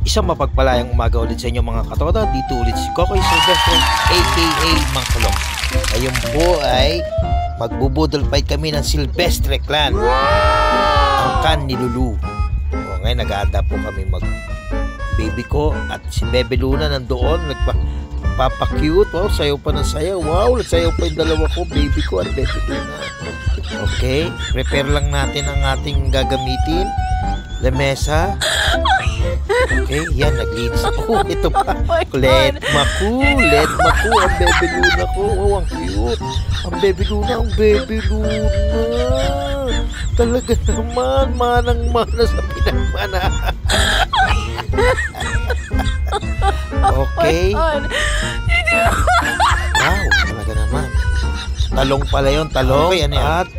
Isang mapagpalayang umaga ulit sa inyo mga katoda. Dito ulit si Kokoy Silvestre aka Mang Kulong. Ngayon po ay magbubudol fight kami ng Silvestre Clan. Ang kan ni Lulu. Ngayon nag-aanda po kami baby ko at si Bebe Luna nandoon nagpapa-cute. Wow, sayaw pa ng sayaw. Wow, nagsayaw pa yung dalawa ko, baby ko at Bebe Luna. Okay, prepare lang natin ang ating gagamitin. Lamesa. Okay, yan, naglinis ako. Ito pa, let maku, ang Bebe Luna ko. Oh, ang cute. Ang Bebe Luna. Talaga naman, manang-mana sa pinagmana. Okay. Wow, talaga naman. Talong pala yun, talong. Okay, at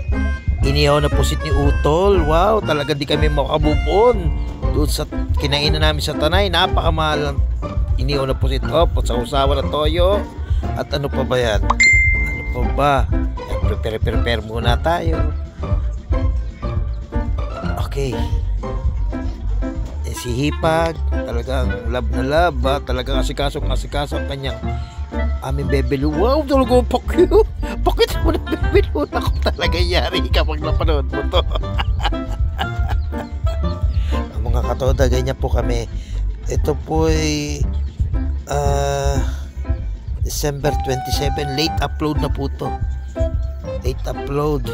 inihaw na pusit ni Utol. Wow, talaga di kami makabubon. Doon sa kinainan namin sa Tanay, napakamahal ng inihaw na pusit. Sa usawa na toyo. At ano pa ba yan? Ano pa ba? Yan, prepare muna tayo. Okay. Si Hipag, talagang love na love. Talagang asikaso ang kanyang aming Bebe Luna. Wow, talaga pa-cute. Pakita mo na Bebe Luna ko, talaga yari kapag napanood mo to. Ang mga katoda, ganyan po kami. Ito po ay December 27. Late upload na po to. Late upload.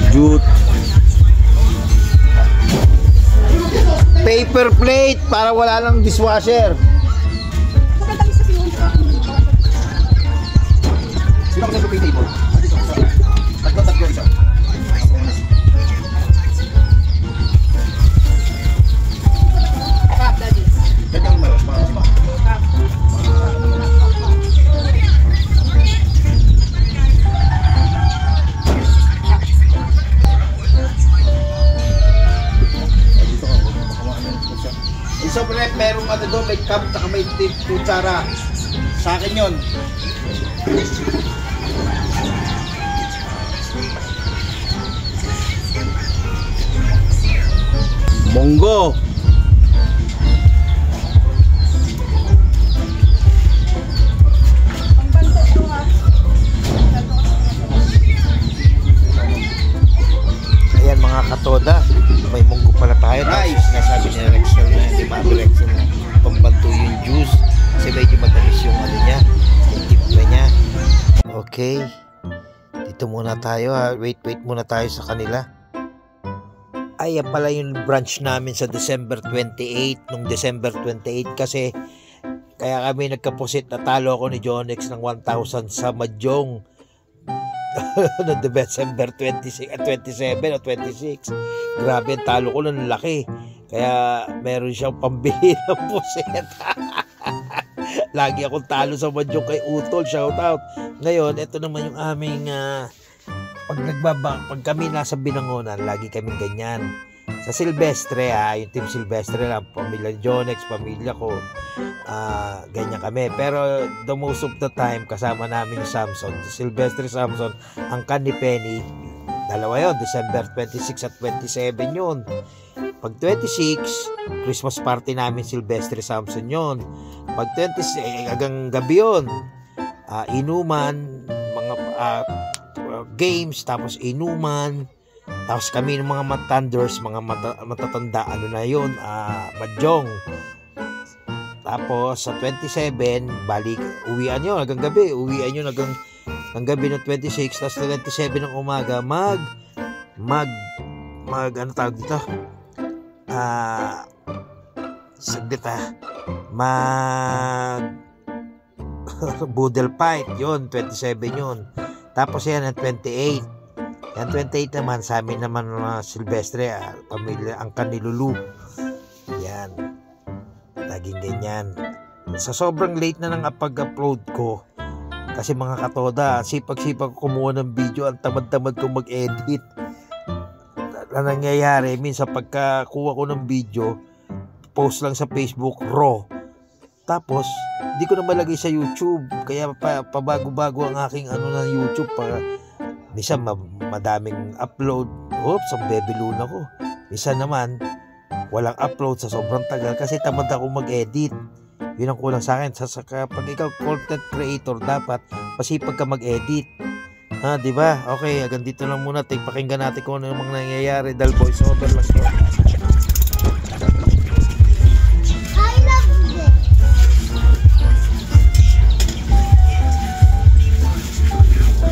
Jute. Paper plate para wala lang dishwasher. Sino ka sa table? Tatlo isa. So, merong ano doon, may cup, saka may kutsara. Sa akin yun. Monggo. Ayan mga katoda, may munggo pala tayo. Nice. Nasabi niya Rexel na, di Mami Rexel na pambanto yung juice kasi medyo matamis yung ano niya, yung timpla niya. Okay, dito muna tayo ha. Wait muna tayo sa kanila. Ay, yan pala yung brunch namin sa December 28. Nung December 28 kasi kaya kami nagkapusit, natalo ako ni Jonex ng 1,000 sa Mahjong no December 27 o 26. Grabe, talo ko ng laki. Kaya meron siyang pambili ng puset. Lagi akong talo sa Mahjong kay Utol. Shout out. Ngayon, ito naman yung aming pag kami nasa Binangonan, lagi kaming ganyan. Sa Silvestre yung team Silvestre lang, pamilya Jonex, pamilya ko, ganyan kami. Pero the most of the time kasama namin yung Samson, Silvestre Samson, ang kan ni Penny. Dalawa yun, December 26 at 27 yun. Pag 26, Christmas party namin Silvestre Samson yun. Pag 26, hanggang gabi yun, inuman, mga games, tapos inuman, tapos kami ng mga matanders, mga matatanda, ano na yun, Mahjong. Tapos sa 27, balik, uwian nyo hanggang gabi, hanggang gabi ng 26, tapos 27 ng umaga, ano tawag dito? Saglit budel fight, yun, 27 yun. Tapos yan ang 28. Yan 28 naman, sa amin naman Silvestre, pamilya, ang kan ni Lulu. Yan. Laging ganyan. Sa sobrang late na ng pag-upload ko, kasi mga katoda, sipag-sipag kumuha ng video, ang tamad-tamad ko mag-edit. Ang nangyayari, minsan pagkakuha ko ng video, post lang sa Facebook, raw. Tapos, di ko na malagay sa YouTube. Kaya pabago-bago ang aking na YouTube para Minsan madaming upload. Oops, ang bebeluna ko. Minsan naman, walang upload sa sobrang tagal kasi tamad ako mag-edit. Yun ang kulang sa akin. Kapag ikaw content creator, dapat masipag ka mag-edit. Ha, di ba? Okay, hanggang dito lang muna. Pakinggan natin kung ano yung mga nangyayari dahil voice over lang to. I love this.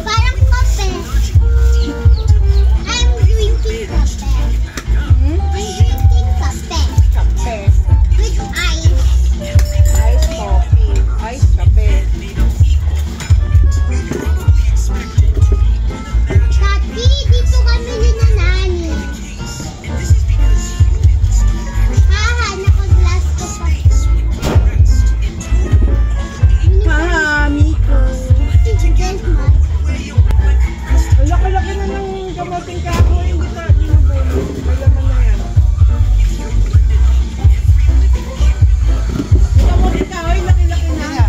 Parang kape. I'm drinking kape. I'm drinking kape. Kape. With ice. Ice coffee. Ice kape. Tati, dito kami ni Nanani. Haha, naka-glass ko pa. Haha, Miko. Guys, ma. Ang laki-laki na ng kamoting kahoy. Hindi ka ginubulo. May laman na yan. Yung kamoting kahoy, laki-laki na.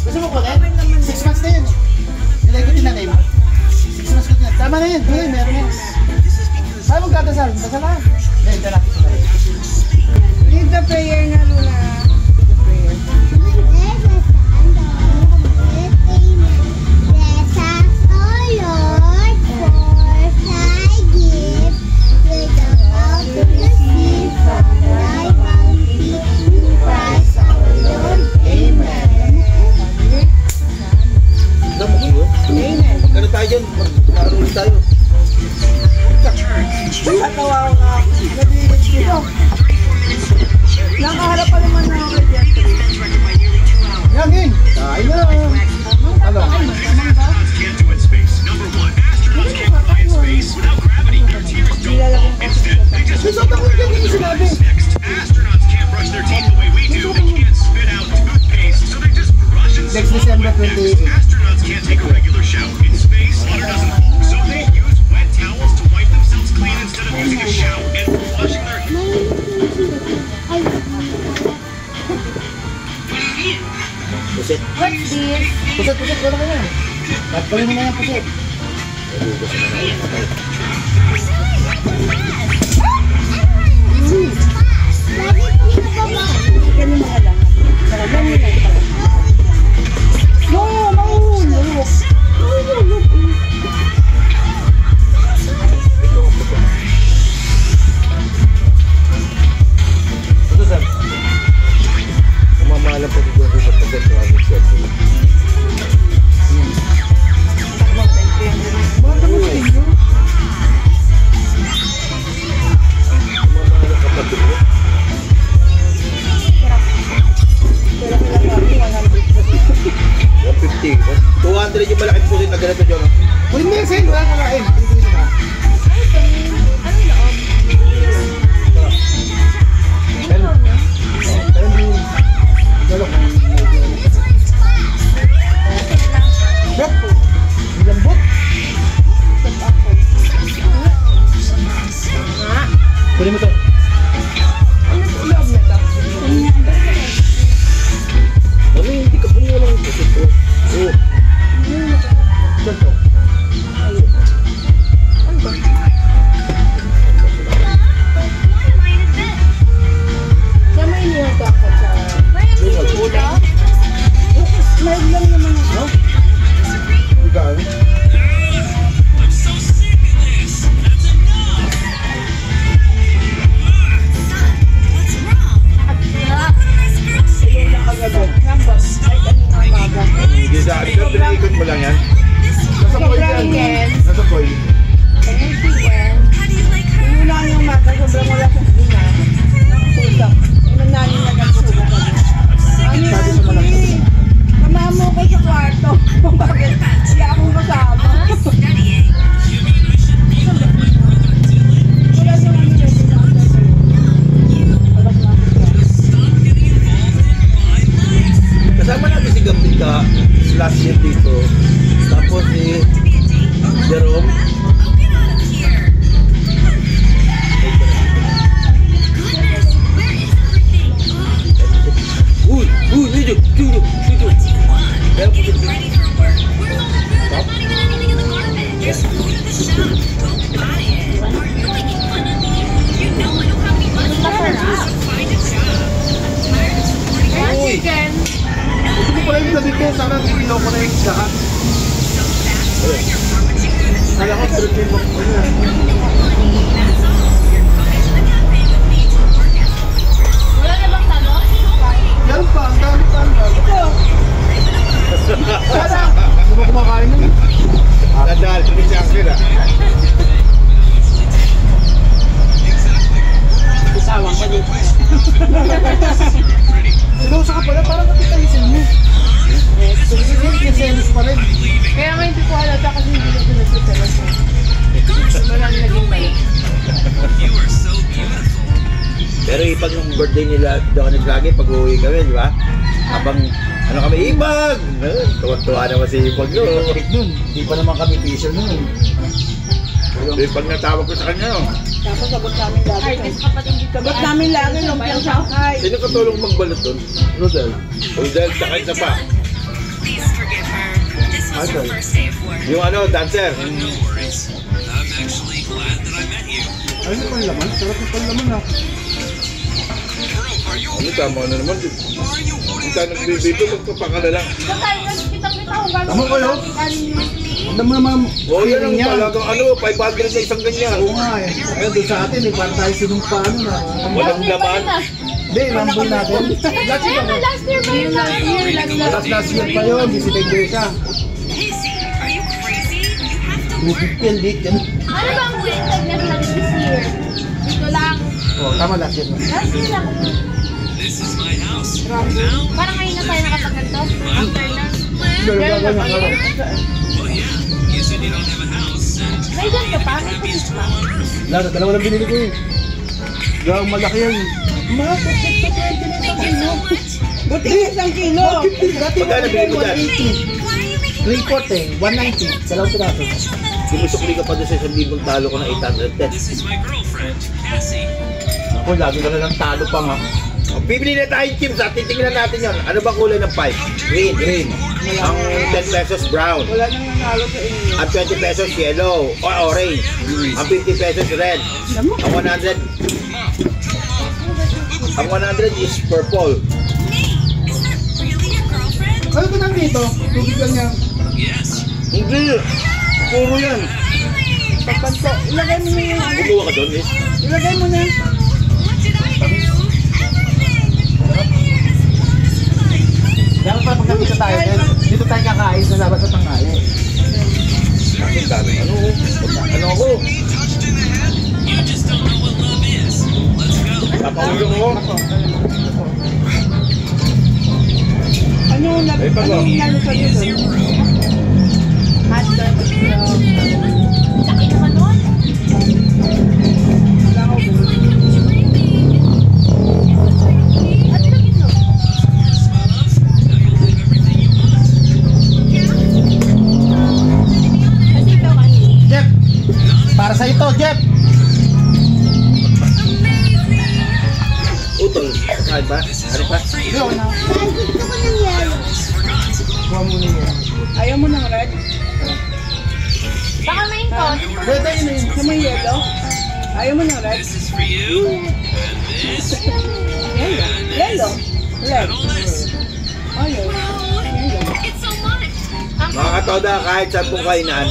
Gusto mo ko na? 6 months na yun. Nilagay ko din na name. 6 months ko din. Tama na yun. Tuloy, meron yan. Saan mong dadasal? Dasal ka? Hindi, ito lang. Lead the prayer nga, Luna. The prayer. Bless us, O Lord, for thy gift with the bountiful seed from thy bounty in Christ our Lord. Amen. Amen. Magkano tayo dyan? Mag-aaroon tayo. Natawa ko nga. Nabilis ko. Nakaharap pa naman na ako dyan. Yan, Ging. Kain na. Ano? Can't do in space. Number one, astronauts can't fly in space without gravity. Their tears don't work. Instead, they just Gusto ko yung hindi sinabi. next. Astronauts can't brush their teeth the way we do. They can't spit out toothpaste, so they just brush and Next swallow December it. Next, 28. astronauts can't take a regular shower in space. Water doesn't hold, so they use wet towels to wipe themselves clean instead of using a shower and washing their Pusit. Pusit, wala ka na. Tatpalin mo na yan, pusit. Nagugas na naman. Patay. Ganun mga lang. Talagang nila ito. No, mahulog. Mahulog. Ito saan? Umamahalan pa dito sa pagkat ng aming set. Umamahalan ka pa dito. Pero kailan kami, 150. 200 yung malaking pusit na ganito dyan. Kunin mo yung sale, wala kang kain. Hindi ko na. Pero hindi. Galok. Lambot. Kunin mo to. Mami, hindi ka puno ng pusit ko. Oo. Ganito. Kaya may iniwan ko ako sa... Mahal lang naman ako. Bigaan. I'm so sick of this. That's enough. ko, sana ilaw ko na yung lahat. Kala ko, tripin mo ko na. Wala na bang tanong? Yan pa, ang dami-dami. Ito! Sana! Ano ba kumakain nun? Nadal, hindi siya sila. Isawang ka dito. Sinusa ka pala, parang kapitalisin mo. Kiselis pa rin. Kaya nga hindi ko halata kasi hindi na pinagsiselos. Wala na naging balik. Pero ipag yung birthday nila doon ni Flaggy, pag uwi kami, di ba? Habang ano kami, Ibag! Tuwa-tuwa naman si Ibag no. Nun, di pa naman kami official nun. Pag natawag ko sa kanya, no? Tapos sabot namin lagi. Ay, kasi kapatid dito. Sabot namin lagi nung piyang sakay. Sino katulong magbalot doon? Rodel. Rodel, tsaka isa pa. Please forgive her. This was her Okay. first day of work. Yung ano, dancer. No worries. I'm actually glad that I met you. Ayun pa yung laman, sarap yung panlaman ah. Bro, are you Ano, tama na naman. Kung tayo nagbibito, magpapakala lang. Sakay, kitang-kita ko gano'n. Tama kayo? Alam mo naman, Oo, yan ang feeling niya. talagang ano, 500 na isang ganyan. Oo nga eh. Kaya doon sa atin eh, parang tayo sinumpano na. Walang laman. Hindi, lamboy natin. Last year, Last year pa yun. last year pa yun, visiting day siya. Casey, are you crazy? You have to work. Lupit yan, dik yan. Ano bang winter na natin this year? Dito lang. Oo, tama last year. Last year lang. This is my house. Now, Parang ngayon na tayo nakapagkanto. After na. Pero gagawin ako. well, yeah. You said you don't have a house, and May dyan ka pa? May happiest pulis pa? girl on earth. Lalo, dalawa lang binili ko eh. Gawang malaki yan. Mahal, Thank you so much. Buti isang kilo. dati Magkano bili mo dyan? 180. Why are you making 3-4 eh, 190. Dalawang piraso. Simusukli ka pa doon sa 1,000 talo ko ng 810. This is my girlfriend, Cassie. Ako, lagi ka na lang talo pa nga. O, bibili na tayo chips at titingnan natin yon. Ano ba kulay ng pipe? Green. Green. Ang 10 pesos brown. Wala nang nanalo sa inyo. Ang 20 pesos yellow or orange. Ang 50 pesos red. Ang 100 is purple. Hey, is that really your girlfriend? Ano ba nandito? Tubig lang yan. Yes. Hindi. Puro yan. Pagkanto. Ilagay mo na yung ano. Kukuha ka doon eh. Ilagay mo na. What did I do? Everything. Come here as long as you like. Dapat pala pagka dito tayo, dito tayo kakain sa labas sa tanghali. Ano ako? You just don't know what love is. Let's go. Napahulog ako. Ano na? Eh, pag- Ano nalo sa iyo doon? Hot dog. Sakit naman nun. Wala ko doon. At lagi ito. Kasi ikaw kanina. Jeff! Para sa ito, Jeff! Utol. Kain ba? Ano pa? Hindi, okay na. Gusto ko ng yellow. Kuha mo na yan. Ayaw mo ng red? Baka may incon. Pwede yun eh. Sa may yellow? Ayaw mo ng red? This is for you, and this, Yellow. Yellow. Red. and all this. Ayaw. It's so much. Mga katoda, kahit saan pong kainan,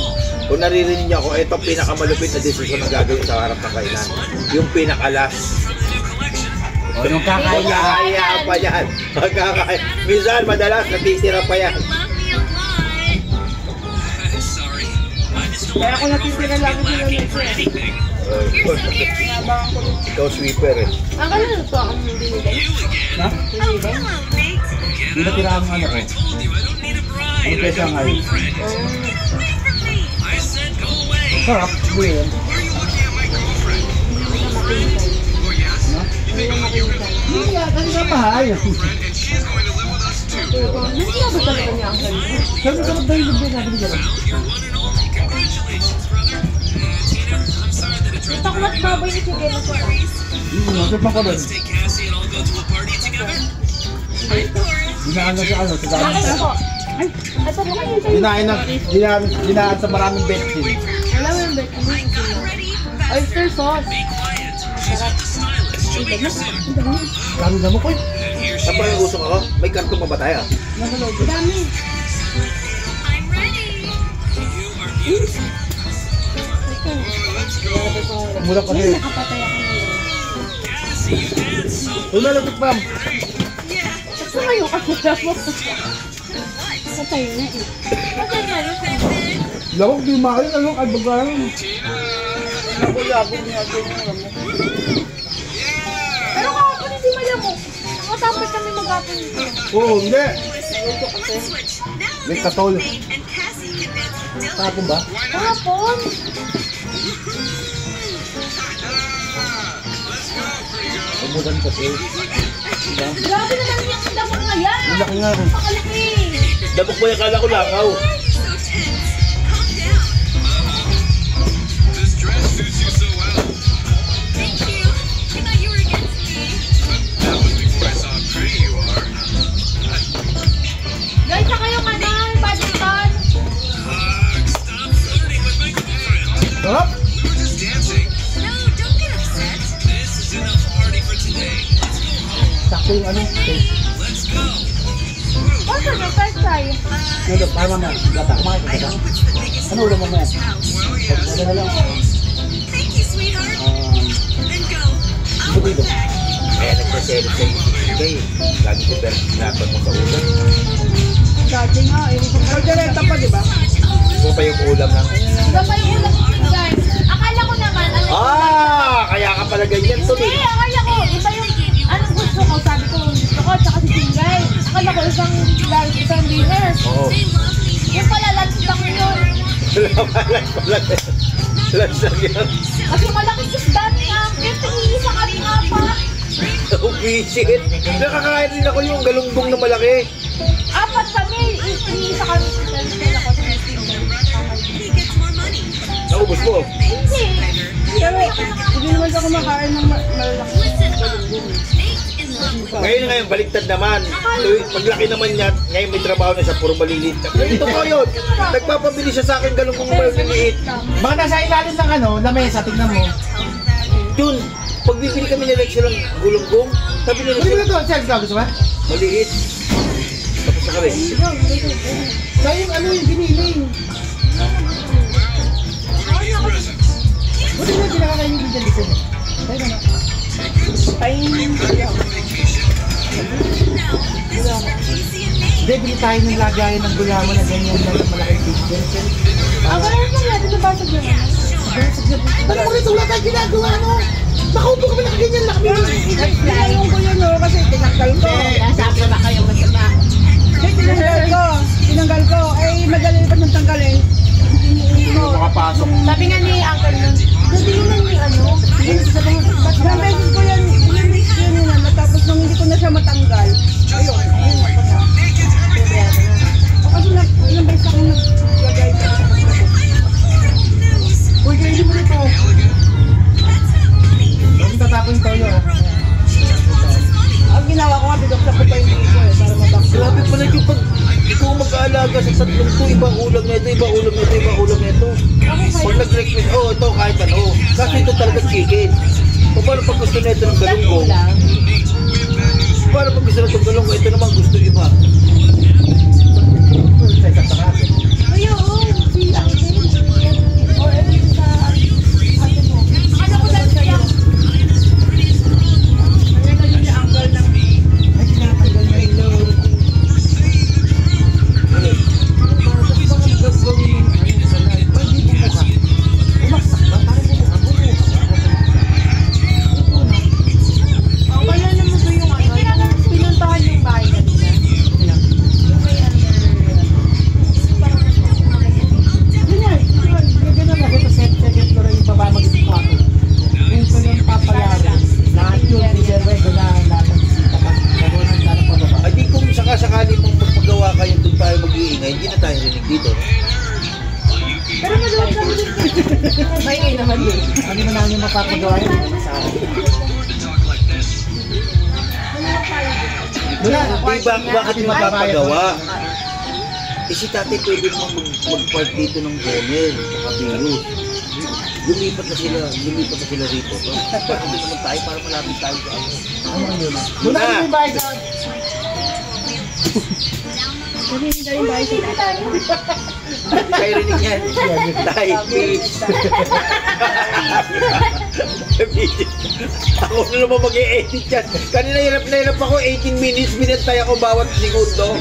kung naririnig niyo ako, ito pinakamalupit na desisyon na gagawin sa harap ng kainan. Yung pinakalas. O, yung kakain na. Magkakayaan pa yan. Magkakaya. Minsan, madalas, natitira pa yan. Love me a lot. Sorry. I just don't Kaya ako natitira lagi sila looking nito for eh. anything. You're so caring. Nabangan ko lang. Ikaw sweeper eh. Ang ano to ang binigay? You again. Ha? Oh, hello, mate. Get Hindi na out. tirahan ang ano ko. I told you I don't need a bride. Okay, I got a Shanghai. girlfriend. Wait for me. I said go away. Sarap. Hindi yan. Why are you looking at my girlfriend? Girlfriend? Oh, yes? You think I'm you can Hindi yan. Ano ka mahal? girlfriend and she's going to live with us too. Nasiyaba talaga niya ang ganito. Sabi ka lang dahil hindi natin dyan. Well, you're one and only. Congratulations, brother. Tina, I'm sorry that I tried to Taklat hurt you. baboy ni Chigay na siya. Nasip mo ko doon. Let's take Cassie and all go to a party together. Dinaan na sa ano, sa dami. Bakit ako? Ay, ito mo kayo sa'yo. Dinaan sa maraming betsin. Wala mo yung bet mo. Oyster sauce. Be quiet. She's with the stylist. Kami na mo ko. Saan pa yung gusto ko? May kartong pa ba tayo? Dami. I'm ready. Mula pa rin. Nakapatay ako ngayon. Umalapit ma'am. Gusto ngayon kasi mo. Patay na eh. Patay na rin. Lawag di makakit. Ano? Ay bagaan. Pero kahapon hindi malamok. Nakatapos kami mag-apon dito. Oo, hindi. Let's switch. Now May this katol. is Nate and Cassie convince Dylan. Tapon ba? Kahapon? Umudan kasi. Grabe naman yung damang nga yan. Malaki nga rin. Pakalaki. Dabok mo yung kala ko lakaw. So tense. Calm down. This dress suits you so well. Thank you. I thought you were against me. That was before I saw how pretty you are. Guys, saka yung ano, yung badminton. Stop flirting with my girlfriend. Sarap. We were just dancing. No, don't get upset. This is enough party for today. Let's go home. Sakto yung ano. Let's go. What's your first try? Nandot, parang mamaya. Gata, kumain ka I gata. hope it's the biggest Ano ulam mo party in mo? this house. Well, yes. Dala lang. Thank you, sweetheart. Then go. I'll Buti be ito. back. Kaya nagsaselit sa iyo si Kay. Lagi ko pero sinapan mo sa ulam. Dati nga eh. Margareta pa, di ba? Gusto pa yung ulam ng... Iba pa yung ulam ko, guys. Akala ko naman, ano Kaya ka pala ganyan to Hindi, eh. akala ko, iba yung, anong gusto ko, sabi ko, gusto ko, tsaka si Tingay. Akala ko isang dinner. Oo. Yung pala, lunch lang yun. Lansang yan. Kasi malaki isda niya. Kasi iisa kami nga pa. Oh, visit. Nakakain din ako yung galunggong na malaki. Apat kami. Iisa kami. Dahil ako sa He gets more money. Naubos mo. Hindi. Pero hindi naman ako kumakain ng malaki. Listen up. Nate in love with Ngayon, baliktad naman. Paglaki naman niya, ngayon may trabaho na siya, puro maliliit. Ito ko yun. Nagpapabili siya sa akin galunggong maliliit. Baka nasa ilalim ng ano, lamesa, tignan mo. Yun, pag bibili kami ni Lexie ng gulunggong, sabi ni Pwede mo Lexie, na ito, Charles, gusto ba? maliit. Tapos na kami. Sa yung ano yung giniling. Buti na pinakakain yung bigyan dito. Tayo na. Hindi, bili tayo ng lagayan ng gulaman na ganyan na malaking bigyan. Ang gano'n lang natin sa basag yun. Ano mo rito, wala tayong ginagawa, no? Nakaupo kami nakaganyan lang kami. Tinanong ko yun kasi tinanggal ko. Sabi na kayo masama. Tinanggal ko. Eh, madali pa nang tanggalin. Makapasok. Sabi nga ni Uncle nun, hindi naman ni ano. Ilang beses ko yan, yun na, matapos nung hindi ko na siya matanggal. Ayun, ayun ako na. O kasi ilang beses ako naglagay ka. Uy, kainin mo rito. Huwag tatapon tayo. Ang ginawa ko nga, bidoksa ko pa yung dito eh, para mabaksa. Grabe pala yung pag ikaw mag-aalaga sa tatlong to, ibang ulam na ito, ibang ulam na ito, ibang ulam na ito. Pag nag-request, ito kahit ano. Kasi ito talaga chicken. O paano pag gusto na ito ng galunggong? Paano pag gusto na itong galunggong, ito naman gusto iba. Sa isang takate. Kuya, oo. Si Uncle. O, sa ate mo. Akala ko lang siya. Ayun na yun yung angle ng Ay, tinatanggal na ilo. Wala naman ba yung ano? Pinuntahan yung bahay kanina. Yung may ano. Ganyan, ganyan ako sa set mo rin yung baba mag-ipato. Yung ko yung papalaran. Lahat yun, reserve ko na lahat ng bisita ka. Gagawin ang lahat pababa. Ay di kung sakasakali mong magpagawa kayo doon tayo mag-iingay, hindi na tayo rinig dito. Pero madawag kami dito. may naman yun. Ano naman namin mapapagawa yun? Hindi naman sa akin. Wala. Di ba, bakit magpapagawa? Eh si tatay pwede mo mag-part dito ng Gomel, saka virus. lumipat na sila rito. Pwede naman tayo para malapit tayo sa ano. Ano ang yun? Doon na yung bahay doon. Kasi hindi tayo bahay sa tatay. Kayo rinig yan. Tayo, please. Ako na naman mag-e-edit yan. Kanina hirap na hirap ako, 18 minutes, binantay ako bawat segundo.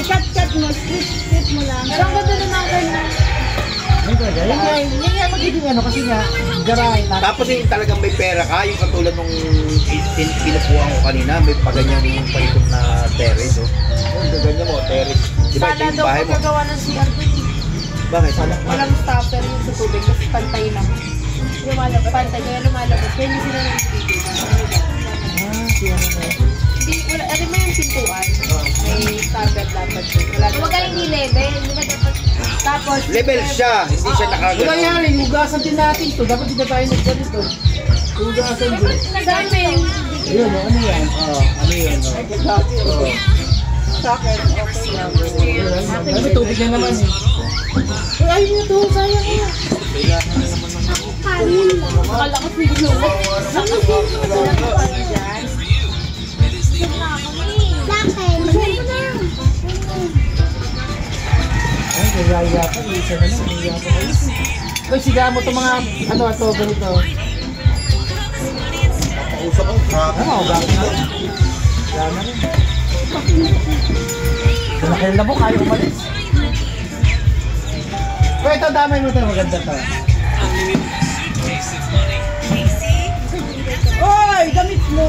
I-cut mo, split mo lang. Parang ganda na natin na. Yan nga magiging ano kasi nga, garahe na. Tapos yung talagang may pera ka, yung katulad nung pinapuhan ko kanina, may paganyan yung paikot na terrace. Oh. Yung gaganyan mo, terrace. Di ba ito yung bahay mo? Pagkagawa ng CR ko. Bakit? Walang stopper yung sa tubig, kasi pantay lang. Lumalabas, pantay, kaya lumalabas. Kaya hindi sila nang-ibig. Hindi, wala, alam mo yung pintuan. May stopper dapat doon. Huwag ka hindi level, hindi ka dapat. Tapos, Level siya, hindi siya Wala nakagano. yan, hugasan din natin to. Dapat di na tayo nagganito. Hugasan din. nagdami. Ayun, ano yan? Ano yan? Sa akin, okay lang. May tubig na naman eh. Ay, ayun na to, sayang yan. Akala ko sino. Ay, kaya pa. Isa na lang. Kaya pa kayo. Uy, siga mo itong mga, ano ito, ganito. Usap ko, grabe. Ano, bakit na? Kaya na rin. Kung nakilala mo, kaya umalis. Uy, ito, damay mo ito. Maganda to. Oy, damit mo.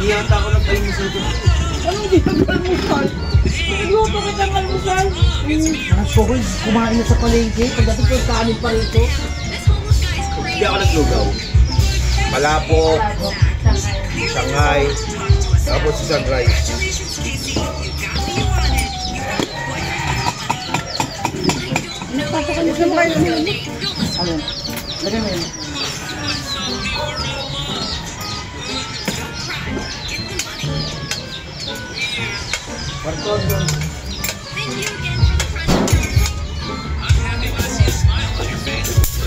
Iyata ko lang kayo misal ko. Anong di nag-almusal? Nagluto ka ng almusal. Mga sokoy, kumain na sa palengke. Pagdating ko, kanin pa rito. Hindi ako naglugaw. Malapot, Shanghai, tapos si Sunrise. Gusto mo kayo ng Ano? Lagay mo yun. Karton doon.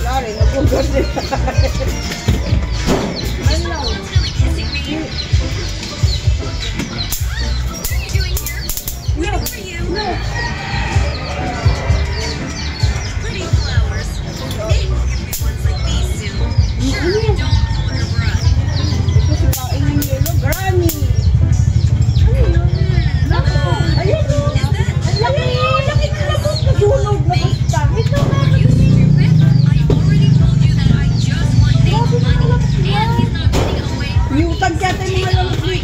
Lari, nagpugar din. Ano? Kasi kain ng yelo, granny. Ayun o. Ang laki. Laki na labot. Nagulog na basta. Ito nga. Yung tagkata yung mga lamot dito eh.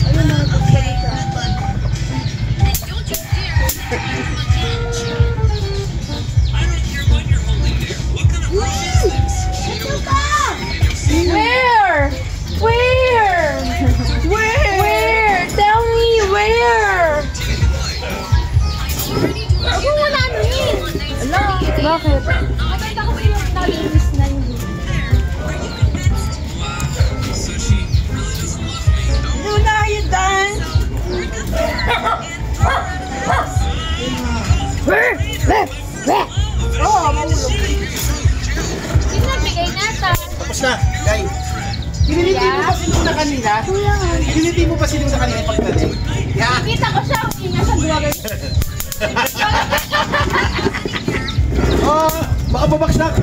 Ayun na, nagsalita. Where? Where? Where? Tell me where? Ako wala na eh. Ala, bakit? Maganda kasi yung nalinis na hindi. Luna, are you done? Oo, mahulog. Sino nagbigay nata? Tapos na, guys. Kiniliti mo pa sino na kanina? Kiniliti mo pa sino na kanina pagdating? Yeah. Kita ko siya, hindi niya sa vlogger. Baka babaksak.